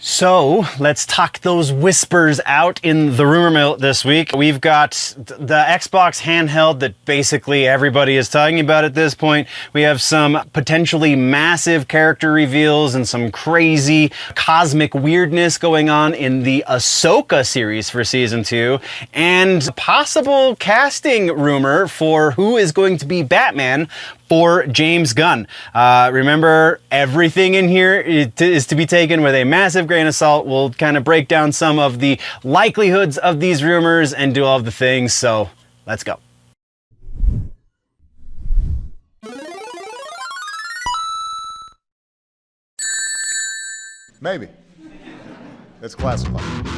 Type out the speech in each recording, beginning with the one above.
So let's talk those whispers out in the rumor mill this week. We've got the Xbox handheld that basically everybody is talking about at this point. We have some potentially massive character reveals and some crazy cosmic weirdness going on in the Ahsoka series for season 2, and possible casting rumor for who is going to be Batman for James Gunn. Remember, everything in here is to be taken with a massive grain of salt. We'll kind of break down some of the likelihoods of these rumors and do all of the things, so let's go. Maybe. It's classified.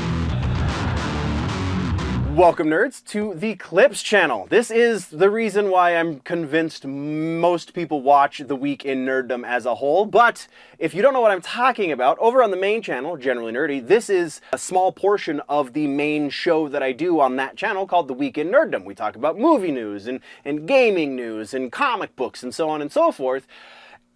Welcome, nerds, to the Clips channel. This is the reason why I'm convinced most people watch The Week in Nerddom as a whole. But if you don't know what I'm talking about, over on the main channel, Generally Nerdy, this is a small portion of the main show that I do on that channel called The Week in Nerddom. We talk about movie news and gaming news and comic books and so on and so forth.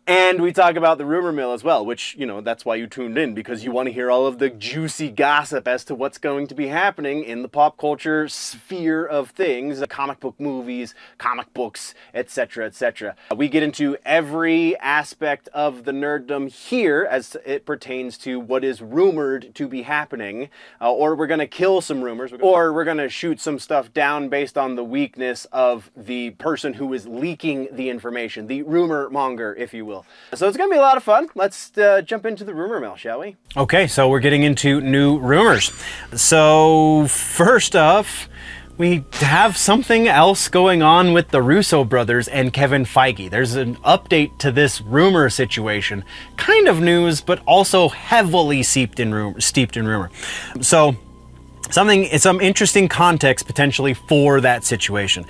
And we talk about the rumor mill as well, which, you know, that's why you tuned in, because you want to hear all of the juicy gossip as to what's going to be happening in the pop culture sphere of things, comic book movies, comic books, etc., etc. We get into every aspect of the nerddom here as it pertains to what is rumored to be happening, or we're going to kill some rumors, or we're going to shoot some stuff down based on the weakness of the person who is leaking the information, the rumor monger, if you will. So it's going to be a lot of fun. Let's jump into the rumor mill, shall we? Okay, so we're getting into new rumors. So first off, we have something else going on with the Russo brothers and Kevin Feige. There's an update to this rumor situation. Kind of news, but also heavily steeped in rumor. So some interesting context potentially for that situation.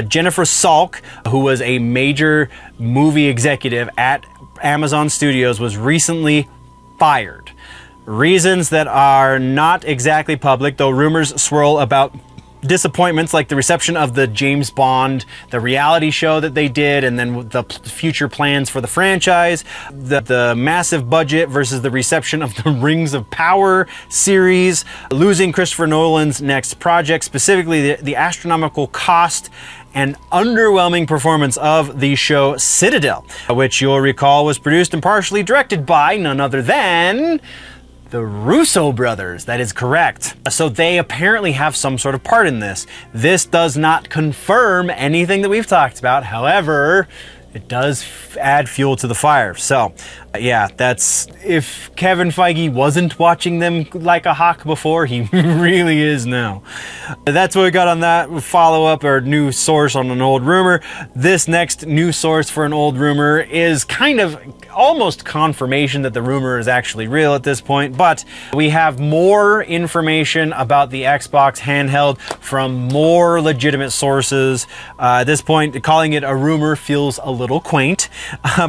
Jennifer Salk, who was a major movie executive at Amazon Studios, was recently fired. Reasons that are not exactly public, though rumors swirl about disappointments like the reception of the James Bond, the reality show that they did, and then the future plans for the franchise, the massive budget versus the reception of the Rings of Power series, losing Christopher Nolan's next project, specifically the astronomical cost and underwhelming performance of the show Citadel, which you'll recall was produced and partially directed by none other than the Russo brothers. That is correct. So they apparently have some sort of part in this. This does not confirm anything that we've talked about. However, it does add fuel to the fire. So yeah, that's, if Kevin Feige wasn't watching them like a hawk before, he really is now. That's what we got on that follow-up or new source on an old rumor. This next new source for an old rumor is kind of almost confirmation that the rumor is actually real at this point, but we have more information about the Xbox handheld from more legitimate sources. At this point, calling it a rumor feels a little quaint,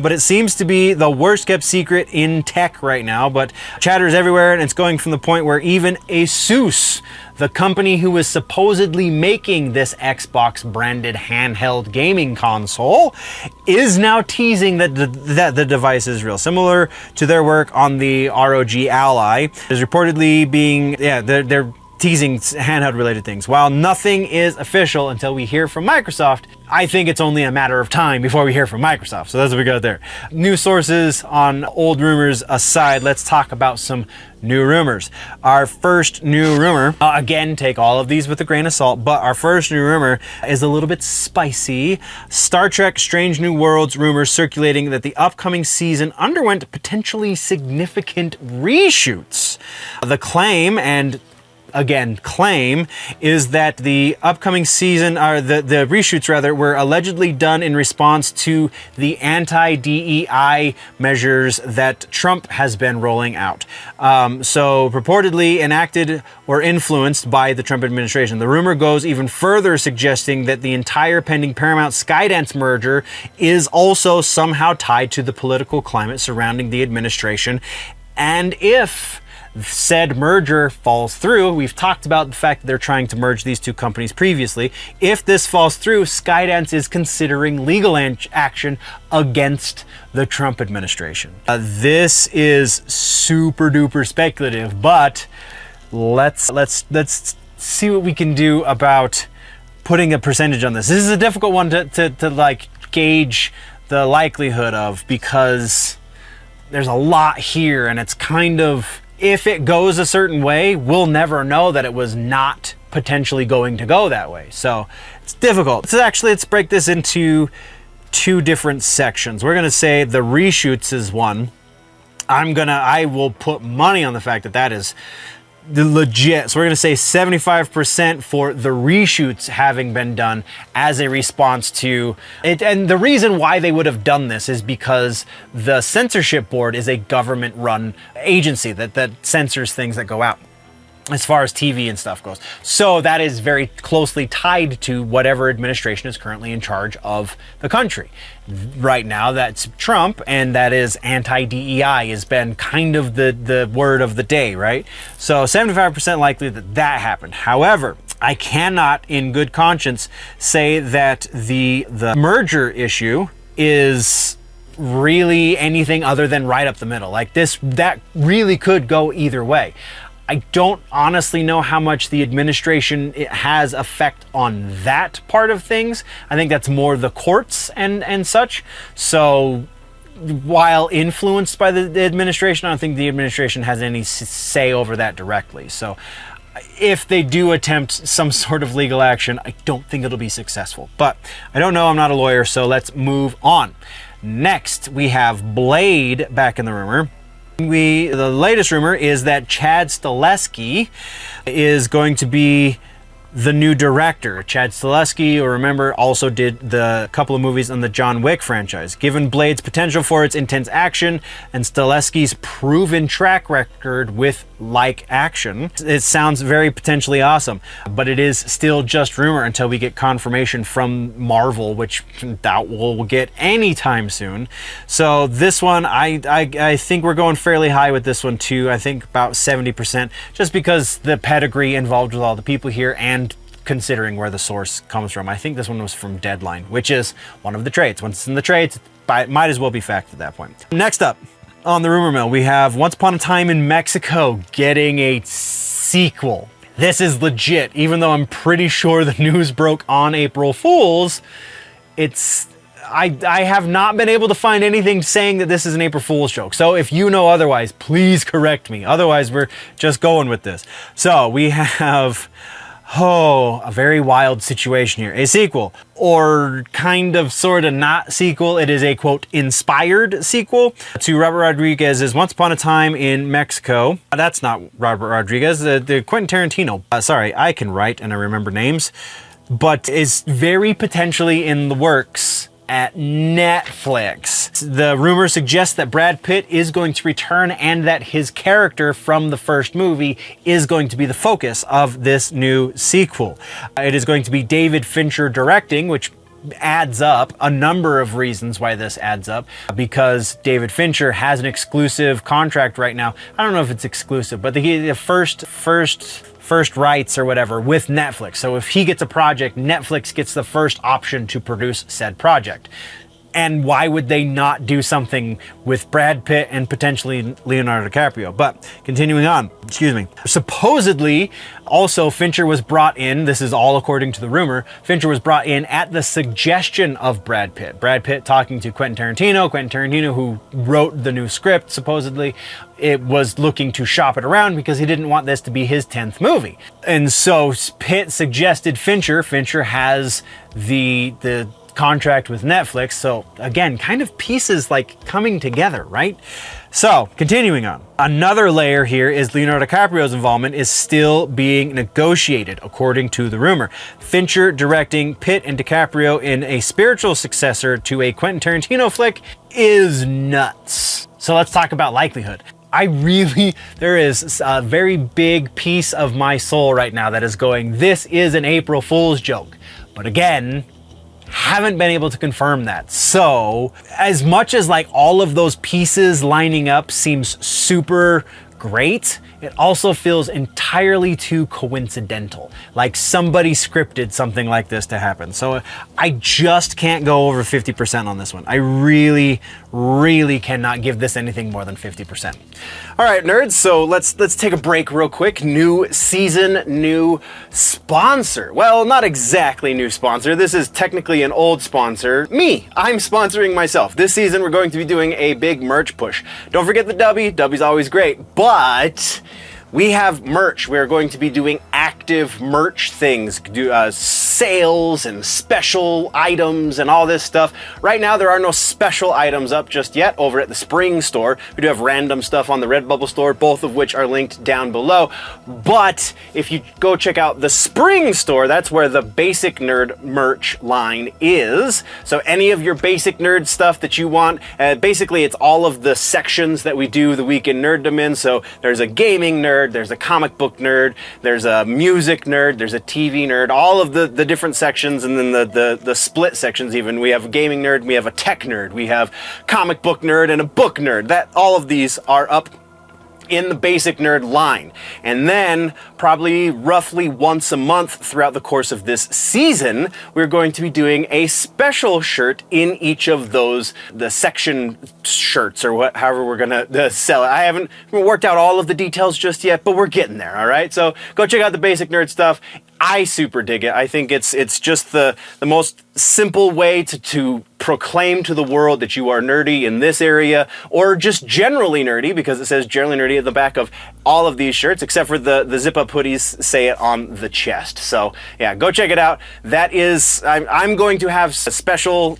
but it seems to be the worst kept secret in tech right now, but chatter is everywhere, and it's going from the point where even ASUS, the company who is supposedly making this Xbox branded handheld gaming console, is now teasing that the device is real, similar to their work on the ROG Ally. Is reportedly being, they're teasing handheld related things. While nothing is official until we hear from Microsoft, I think it's only a matter of time before we hear from Microsoft. So that's what we got there. New sources on old rumors aside, let's talk about some new rumors. Our first new rumor, again, take all of these with a grain of salt, but our first new rumor is a little bit spicy. Star Trek Strange New Worlds rumors circulating that the upcoming season underwent potentially significant reshoots. The claim, and again, claim, is that the upcoming season, or the reshoots rather, were allegedly done in response to the anti-DEI measures that Trump has been rolling out. So purportedly enacted or influenced by the Trump administration. The rumor goes even further, suggesting that the entire pending Paramount-Skydance merger is also somehow tied to the political climate surrounding the administration. And if said merger falls through, we've talked about the fact that they're trying to merge these two companies previously. If this falls through, Skydance is considering legal action against the Trump administration. This is super duper speculative, but let's see what we can do about putting a percentage on this. This is a difficult one to like gauge the likelihood of, because there's a lot here, and it's kind of, if it goes a certain way, we'll never know that it was not potentially going to go that way. So it's difficult. So actually, let's break this into two different sections. We're gonna say the reshoots is one. I will put money on the fact that that is the legit. So we're going to say 75% for the reshoots having been done as a response to it. And the reason why they would have done this is because the censorship board is a government run agency that censors things that go out as far as TV and stuff goes. So that is very closely tied to whatever administration is currently in charge of the country. Right now, that's Trump, and that is anti-DEI has been kind of the word of the day, right? So 75% likely that that happened. However, I cannot in good conscience say that the merger issue is really anything other than right up the middle. Like that really could go either way. I don't honestly know how much the administration has effect on that part of things. I think that's more the courts and such. So while influenced by the administration, I don't think the administration has any say over that directly. So if they do attempt some sort of legal action, I don't think it'll be successful. But I don't know, I'm not a lawyer, so let's move on. Next, we have Blade back in the rumor. The latest rumor is that Chad Stahelski is going to be the new director. Chad Stahelski, you'll remember, also did the couple of movies on the John Wick franchise. Given Blade's potential for its intense action and Stahelski's proven track record with like action, it sounds very potentially awesome, but it is still just rumor until we get confirmation from Marvel, which doubt we'll get anytime soon. So this one, I think we're going fairly high with this one too. I think about 70%, just because the pedigree involved with all the people here and considering where the source comes from. I think this one was from Deadline, which is one of the trades. Once it's in the trades, it might as well be fact at that point. Next up on the rumor mill, we have Once Upon a Time in Mexico getting a sequel. This is legit, even though I'm pretty sure the news broke on April Fool's. I have not been able to find anything saying that this is an April Fool's joke. So if you know otherwise, please correct me. Otherwise, we're just going with this. So we have a very wild situation here. A sequel, or kind of sort of not sequel. It is a, quote, inspired sequel to Robert Rodriguez's Once Upon a Time in Mexico. That's not Robert Rodriguez, the Quentin Tarantino. Sorry, I can write and I remember names. But is very potentially in the works at Netflix. The rumor suggests that Brad Pitt is going to return and that his character from the first movie is going to be the focus of this new sequel. It is going to be David Fincher directing, which adds up a number of reasons why this adds up, because David Fincher has an exclusive contract right now. I don't know if it's exclusive, but the first rights or whatever with Netflix. So if he gets a project, Netflix gets the first option to produce said project. And why would they not do something with Brad Pitt and potentially Leonardo DiCaprio? But continuing on, supposedly also Fincher was brought in, this is all according to the rumor, Fincher was brought in at the suggestion of Brad Pitt. Brad Pitt talking to Quentin Tarantino, who wrote the new script, supposedly, it was looking to shop it around because he didn't want this to be his 10th movie. And so Pitt suggested Fincher. Fincher has the contract with Netflix. So again, kind of pieces like coming together, right? So continuing on, another layer here is Leonardo DiCaprio's involvement is still being negotiated, according to the rumor. Fincher directing Pitt and DiCaprio in a spiritual successor to a Quentin Tarantino flick is nuts. So let's talk about likelihood. There is a very big piece of my soul right now that is going, this is an April Fool's joke. But again, haven't been able to confirm that. So as much as like all of those pieces lining up seems super great, it also feels entirely too coincidental. Like somebody scripted something like this to happen. So I just can't go over 50% on this one. I really cannot give this anything more than 50%. All right, nerds, so let's take a break real quick. New season, new sponsor. Well, not exactly new sponsor. This is technically an old sponsor. Me, I'm sponsoring myself. This season, we're going to be doing a big merch push. Don't forget the Dubby. Dubby's always great, but we have merch. We're going to be doing active merch things, sales and special items and all this stuff. Right now, there are no special items up just yet over at the Spring store. We do have random stuff on the Redbubble store, both of which are linked down below. But if you go check out the Spring store, that's where the Basic Nerd merch line is. So any of your Basic Nerd stuff that you want, basically it's all of the sections that we do the Week in Nerddom in. So there's a gaming nerd, there's a comic book nerd, there's a music nerd, there's a TV nerd, all of the different sections, and then the split sections even. We have a gaming nerd, we have a tech nerd, we have comic book nerd, and a book nerd. All of these are up in the Basic Nerd line. And then probably roughly once a month throughout the course of this season, we're going to be doing a special shirt in each of those, the section shirts or however we're gonna sell it. I haven't worked out all of the details just yet, but we're getting there, all right? So go check out the Basic Nerd stuff. I super dig it. I think it's just the most simple way to proclaim to the world that you are nerdy in this area, or just generally nerdy, because it says generally nerdy at the back of all of these shirts, except for the zip-up hoodies say it on the chest. So yeah, go check it out. That is, I'm going to have a special,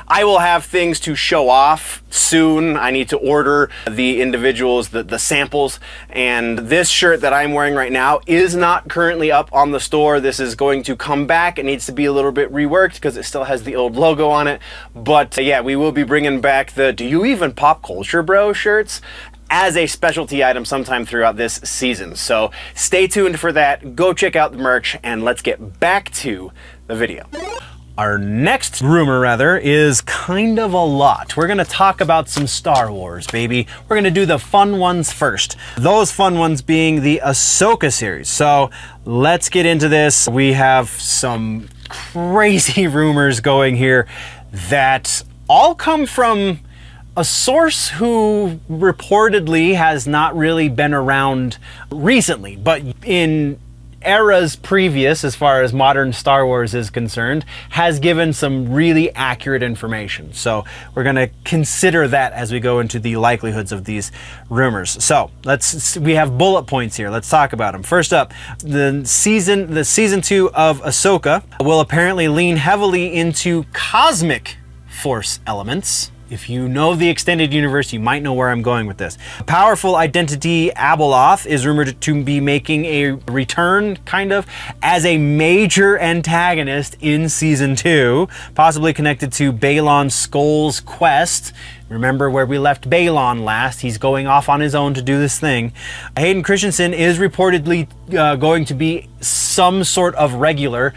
I will have things to show off soon. I need to order the individuals, the samples, and this shirt that I'm wearing right now is not currently up on the store. This is going to come back. It needs to be a little bit reworked because it still has the old logo on it. But yeah, we will be bringing back the "Do You Even Pop Culture, Bro" shirts as a specialty item sometime throughout this season. So stay tuned for that. Go check out the merch, and let's get back to the video. Our next rumor, rather, is kind of a lot. We're gonna talk about some Star Wars, baby. We're gonna do the fun ones first. Those fun ones being the Ahsoka series. So let's get into this. We have some crazy rumors going here that all come from a source who reportedly has not really been around recently, but in eras previous, as far as modern Star Wars is concerned, has given some really accurate information. So we're going to consider that as we go into the likelihoods of these rumors. So we have bullet points here. Let's talk about them. First up, the season 2 of Ahsoka will apparently lean heavily into cosmic force elements. If you know the extended universe, you might know where I'm going with this. Powerful Identity Abeloth is rumored to be making a return, kind of, as a major antagonist in Season 2, possibly connected to Balon Skoll's quest. Remember where we left Balon last. He's going off on his own to do this thing. Hayden Christensen is reportedly going to be some sort of regular,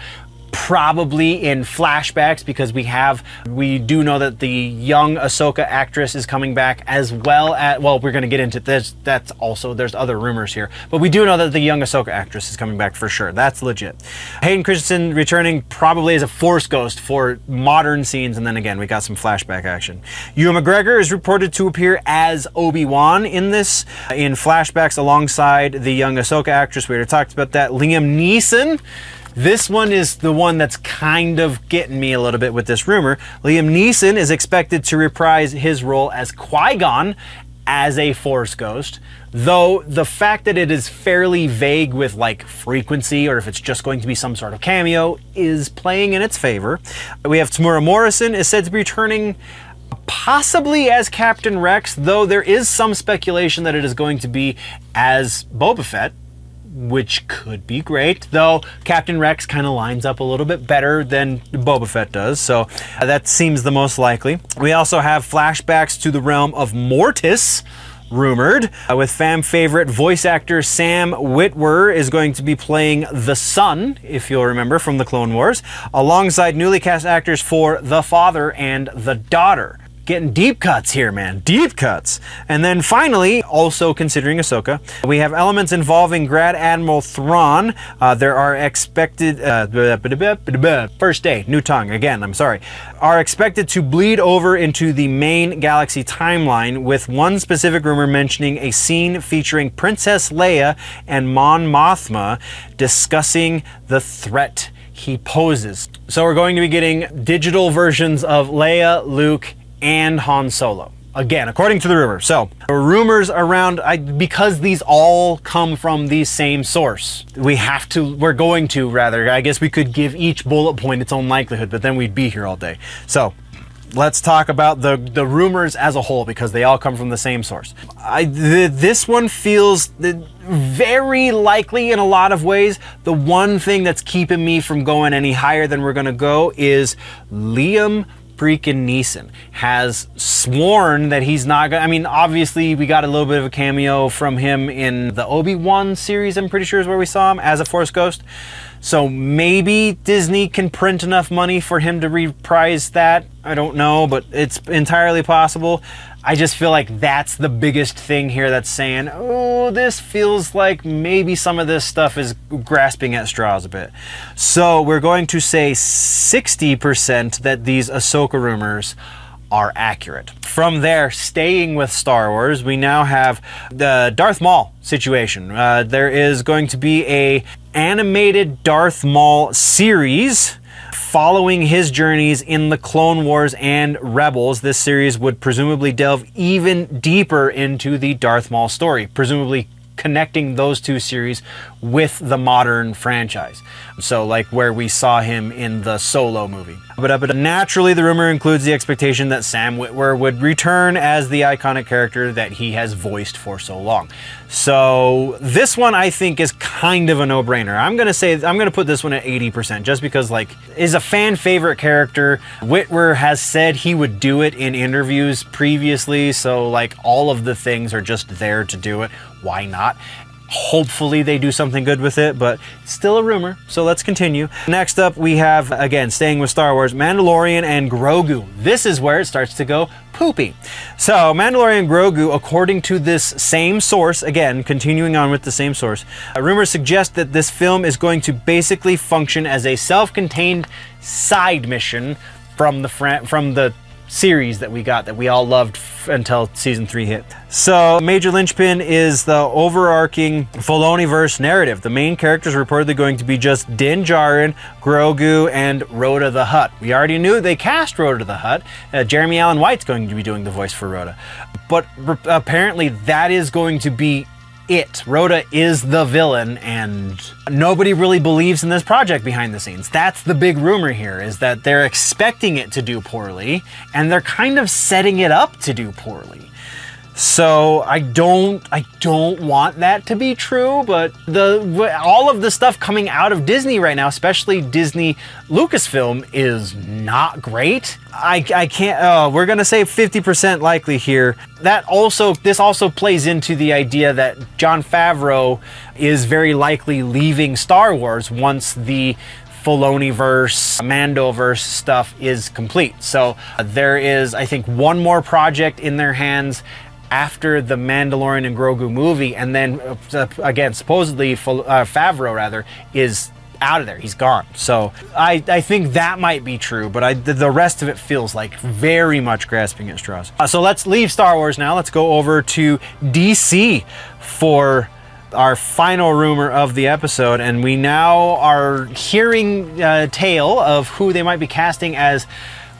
probably in flashbacks, because we do know that the young Ahsoka actress is coming back, as well as, well, we're going to get into this. That's also, there's other rumors here, but we do know that the young Ahsoka actress is coming back for sure. That's legit. Hayden Christensen returning probably as a Force ghost for modern scenes, and then again, we got some flashback action. Ewan McGregor is reported to appear as Obi-Wan in this, in flashbacks alongside the young Ahsoka actress. We already talked about that. Liam Neeson. This one is the one that's kind of getting me a little bit with this rumor. Liam Neeson is expected to reprise his role as Qui-Gon as a Force ghost, though the fact that it is fairly vague with like frequency or if it's just going to be some sort of cameo is playing in its favor. We have Tamura Morrison is said to be returning possibly as Captain Rex, though there is some speculation that it is going to be as Boba Fett, which could be great, though Captain Rex kind of lines up a little bit better than Boba Fett does, so that seems the most likely. We also have flashbacks to the realm of Mortis, rumored, with fan favorite voice actor Sam Witwer is going to be playing the son, if you'll remember, from the Clone Wars, alongside newly cast actors for the father and the daughter. Getting deep cuts here, man. Deep cuts. And then finally, also considering Ahsoka, we have elements involving Grad Admiral Thrawn. There are expected... first day, new tongue. Again, I'm sorry. Are expected to bleed over into the main galaxy timeline, with one specific rumor mentioning a scene featuring Princess Leia and Mon Mothma discussing the threat he poses. So we're going to be getting digital versions of Leia, Luke, and Han Solo. Again, according to the rumor. So, rumors around, because these all come from the same source, we're going to, I guess we could give each bullet point its own likelihood, but then we'd be here all day. So, let's talk about the rumors as a whole, because they all come from the same source. This one feels very likely in a lot of ways. The one thing that's keeping me from going any higher than we're gonna go is Liam freaking Neeson has sworn that he's not gonna... I mean, obviously we got a little bit of a cameo from him in the Obi-Wan series, I'm pretty sure is where we saw him as a Force Ghost. So maybe Disney can print enough money for him to reprise that. I don't know, but it's entirely possible. I just feel like that's the biggest thing here that's saying, oh, this feels like maybe some of this stuff is grasping at straws a bit. So we're going to say 60% that these Ahsoka rumors are accurate. From there, staying with Star Wars, we now have the Darth Maul situation. There is going to be a animated Darth Maul series following his journeys in the Clone Wars and Rebels. This series would presumably delve even deeper into the Darth Maul story, presumably connecting those two series with the modern franchise. So like where we saw him in the Solo movie. But naturally, the rumor includes the expectation that Sam Witwer would return as the iconic character that he has voiced for so long. So this one I think is kind of a no-brainer. I'm gonna put this one at 80%, just because like is a fan favorite character. Witwer has said he would do it in interviews previously, so like all of the things are just there to do it. Why not? Hopefully they do something good with it, but it's still a rumor, so let's continue. Next up, we have, again, staying with Star Wars, Mandalorian and Grogu. This is where it starts to go poopy. So, Mandalorian and Grogu, according to this same source, again, continuing on with the same source, rumors suggest that this film is going to basically function as a self-contained side mission from the series that we all loved until season 3 hit. So major linchpin is the overarching Filoni-verse narrative. The main characters are reportedly going to be just Din Djarin, Grogu, and Rhoda the Hutt. We already knew they cast Rhoda the Hutt. Jeremy Allen White's going to be doing the voice for Rhoda. But apparently that is going to be it. Rhoda is the villain, and nobody really believes in this project behind the scenes. That's the big rumor here, is that they're expecting it to do poorly, and they're kind of setting it up to do poorly. So I don't want that to be true, but all of the stuff coming out of Disney right now, especially Disney Lucasfilm, is not great. I can't, we're gonna say 50% likely here. This also plays into the idea that Jon Favreau is very likely leaving Star Wars once the Filoni-verse, Mandoverse stuff is complete. So there is, I think, one more project in their hands after the Mandalorian and Grogu movie, and then again, supposedly Favreau is out of there. He's gone. So I think that might be true, but the rest of it feels like very much grasping at straws. So let's leave Star Wars now. Let's go over to DC for our final rumor of the episode, and we now are hearing a tale of who they might be casting as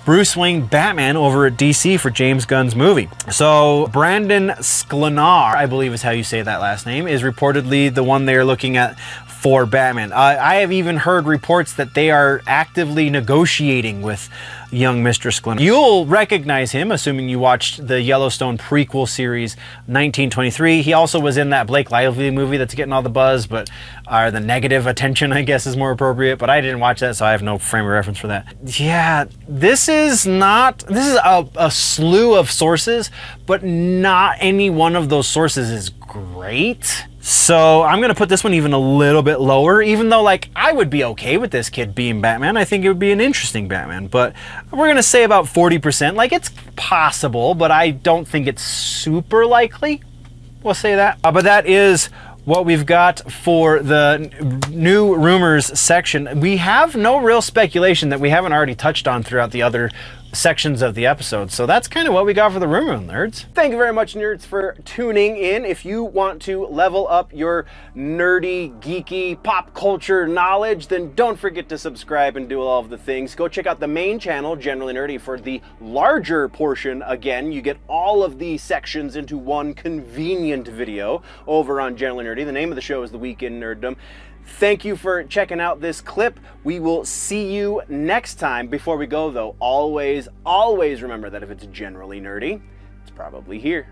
Bruce Wayne Batman over at DC for James Gunn's movie. So Brandon Sklenar, I believe is how you say that last name, is reportedly the one they're looking at for Batman. I have even heard reports that they are actively negotiating with young Mr. Sklenar. You'll recognize him, assuming you watched the Yellowstone prequel series 1923. He also was in that Blake Lively movie that's getting all the buzz, but the negative attention, I guess, is more appropriate, but I didn't watch that, so I have no frame of reference for that. Yeah, this is a slew of sources, but not any one of those sources is great. So I'm gonna put this one even a little bit lower, even though like I would be okay with this kid being Batman. I think it would be an interesting Batman, but we're gonna say about 40%. Like it's possible, but I don't think it's super likely. We'll say that. But that is what we've got for the new rumors section. We have no real speculation that we haven't already touched on throughout the other sections of the episode. So that's kind of what we got for the rumor, nerds. Thank you very much, nerds, for tuning in. If you want to level up your nerdy, geeky, pop culture knowledge, then don't forget to subscribe and do all of the things. Go check out the main channel, Generally Nerdy, for the larger portion. Again, you get all of the sections into one convenient video over on Generally Nerdy. The name of the show is The Week in Nerddom. Thank you for checking out this clip. We will see you next time. Before we go, though, always remember that if it's generally nerdy, it's probably here.